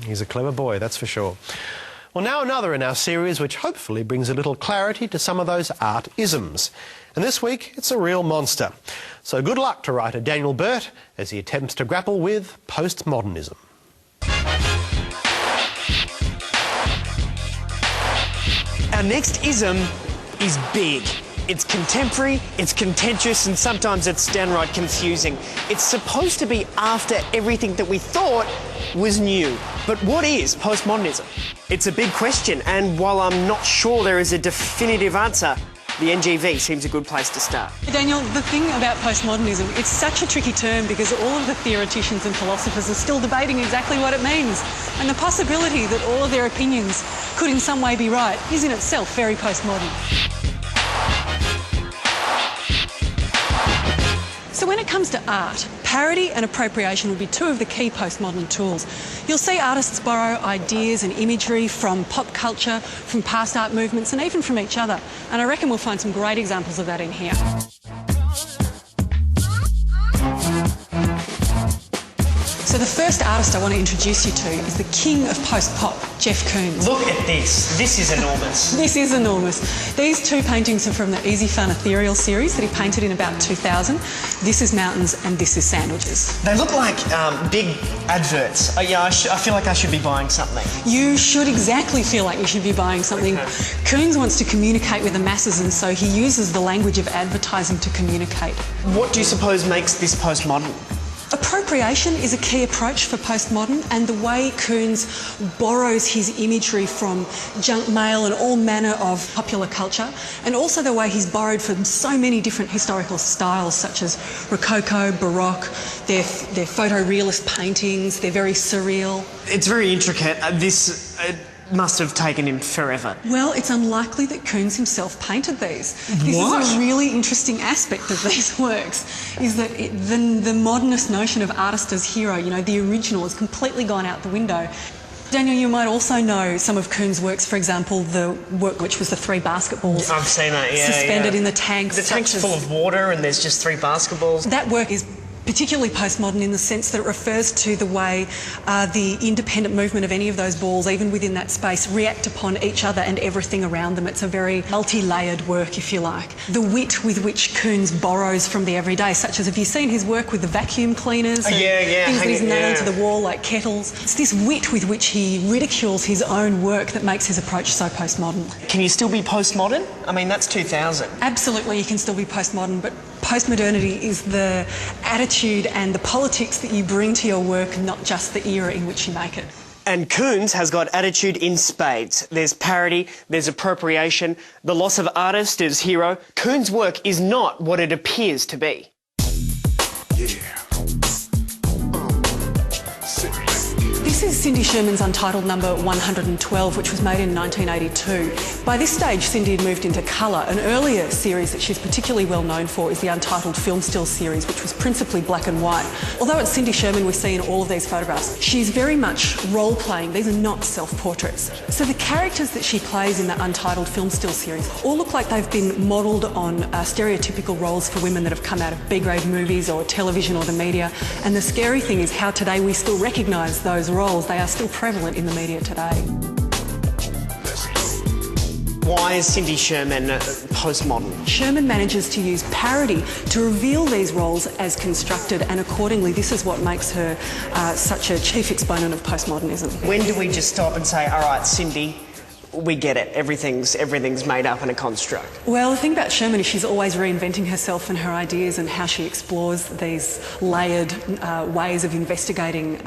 He's a clever boy, that's for sure. Well, now another in our series which hopefully brings a little clarity to some of those art-isms. And this week, it's a real monster. So good luck to writer Daniel Burt as he attempts to grapple with postmodernism. Our next ism is big. It's contemporary, it's contentious, and sometimes it's downright confusing. It's supposed to be after everything that we thought was new. But what is postmodernism? It's a big question, and while I'm not sure there is a definitive answer, the NGV seems a good place to start. Daniel, the thing about postmodernism, it's such a tricky term because all of the theoreticians and philosophers are still debating exactly what it means. And the possibility that all of their opinions could in some way be right is in itself very postmodern. So when it comes to art, parody and appropriation would be two of the key postmodern tools. You'll see artists borrow ideas and imagery from pop culture, from past art movements, and even from each other. And I reckon we'll find some great examples of that in here. So the first artist I want to introduce you to is the king of post-pop, Jeff Koons. Look at this. This is enormous. This is enormous. These two paintings are from the Easy Fun Ethereal series that he painted in about 2000. This is mountains and this is sandwiches. They look like big adverts. I feel like I should be buying something. You should exactly feel like you should be buying something. Okay. Koons wants to communicate with the masses, and so he uses the language of advertising to communicate. What do you suppose makes this postmodern? Appropriation is a key approach for postmodern, and the way Koons borrows his imagery from junk mail and all manner of popular culture, and also the way he's borrowed from so many different historical styles such as Rococo, Baroque, their photorealist paintings, they're very surreal. It's very intricate. This must have taken him forever. Well, it's unlikely that Koons himself painted these. What? This is a really interesting aspect of these works, is that the modernist notion of artist as hero, you know, the original, has completely gone out the window. Daniel, you might also know some of Koons' works, for example, the work which was the three basketballs. I've seen that, yeah. Suspended in the tanks. The tank's full of water and there's just three basketballs. That work is particularly postmodern in the sense that it refers to the way the independent movement of any of those balls, even within that space, react upon each other and everything around them. It's a very multi-layered work, if you like. The wit with which Koons borrows from the everyday, such as, have you seen his work with the vacuum cleaners? And things that he's nailed to the wall, like kettles. It's this wit with which he ridicules his own work that makes his approach so postmodern. Can you still be postmodern? I mean, that's 2000. Absolutely, you can still be postmodern, but postmodernity is the attitude and the politics that you bring to your work, not just the era in which you make it. And Koons has got attitude in spades. There's parody, there's appropriation, the loss of artist as hero. Koons' work is not what it appears to be. This is Cindy Sherman's Untitled number 112, which was made in 1982. By this stage, Cindy had moved into colour. An earlier series that she's particularly well known for is the Untitled Film Still series, which was principally black and white. Although it's Cindy Sherman we see in all of these photographs, she's very much role-playing. These are not self-portraits. So the characters that she plays in that Untitled Film Still series all look like they've been modelled on stereotypical roles for women that have come out of B-grade movies or television or the media. And the scary thing is how today we still recognise those roles. They are still prevalent in the media today. Why is Cindy Sherman postmodern? Sherman manages to use parody to reveal these roles as constructed, and accordingly this is what makes her such a chief exponent of postmodernism. When do we just stop and say, all right, Cindy, we get it, everything's made up in a construct? Well, the thing about Sherman is she's always reinventing herself and her ideas and how she explores these layered ways of investigating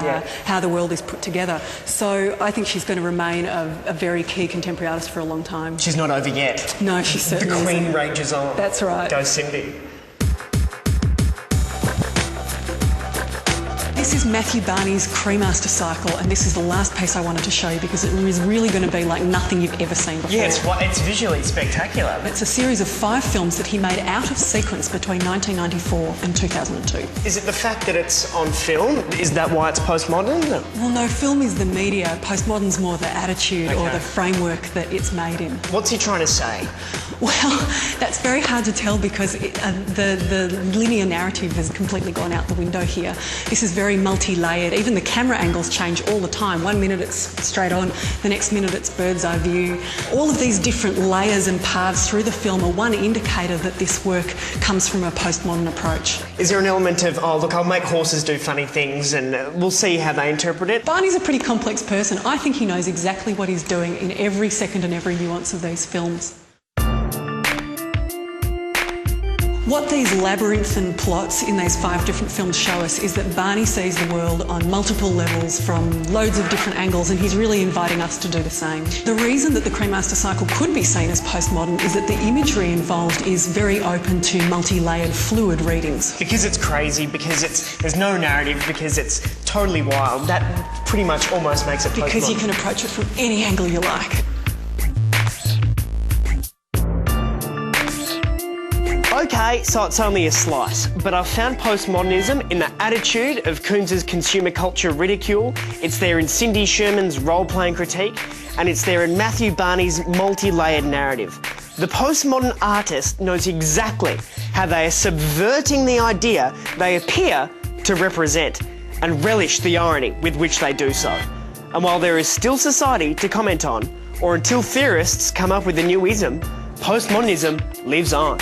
how the world is put together. So I think she's going to remain a very key contemporary artist for a long time. She's not over yet. No, she certainly isn't. The Queen rages on. That's right. Go Cindy. This is Matthew Barney's Cremaster Cycle, and this is the last piece I wanted to show you because it is really going to be like nothing you've ever seen before. Yeah, it's visually spectacular. It's a series of 5 films that he made out of sequence between 1994 and 2002. Is it the fact that it's on film? Is that why it's postmodern? Well, no, film is the media. Postmodern's more the attitude or the framework that it's made in. What's he trying to say? Well, that's very hard to tell because the linear narrative has completely gone out the window here. This is very very multi-layered. Even the camera angles change all the time. 1 minute it's straight on, the next minute it's bird's eye view. All of these different layers and paths through the film are one indicator that this work comes from a postmodern approach. Is there an element of, oh, look, I'll make horses do funny things and we'll see how they interpret it? Barney's a pretty complex person. I think he knows exactly what he's doing in every second and every nuance of these films. What these labyrinthine plots in these 5 different films show us is that Barney sees the world on multiple levels from loads of different angles, and he's really inviting us to do the same. The reason that the Cremaster cycle could be seen as postmodern is that the imagery involved is very open to multi-layered fluid readings. Because it's crazy, because there's no narrative, because it's totally wild, that pretty much almost makes it postmodern. Because you can approach it from any angle you like. Okay, so it's only a slice, but I've found postmodernism in the attitude of Koons's consumer culture ridicule, it's there in Cindy Sherman's role-playing critique, and it's there in Matthew Barney's multi-layered narrative. The postmodern artist knows exactly how they are subverting the idea they appear to represent, and relish the irony with which they do so. And while there is still society to comment on, or until theorists come up with a new ism, postmodernism lives on.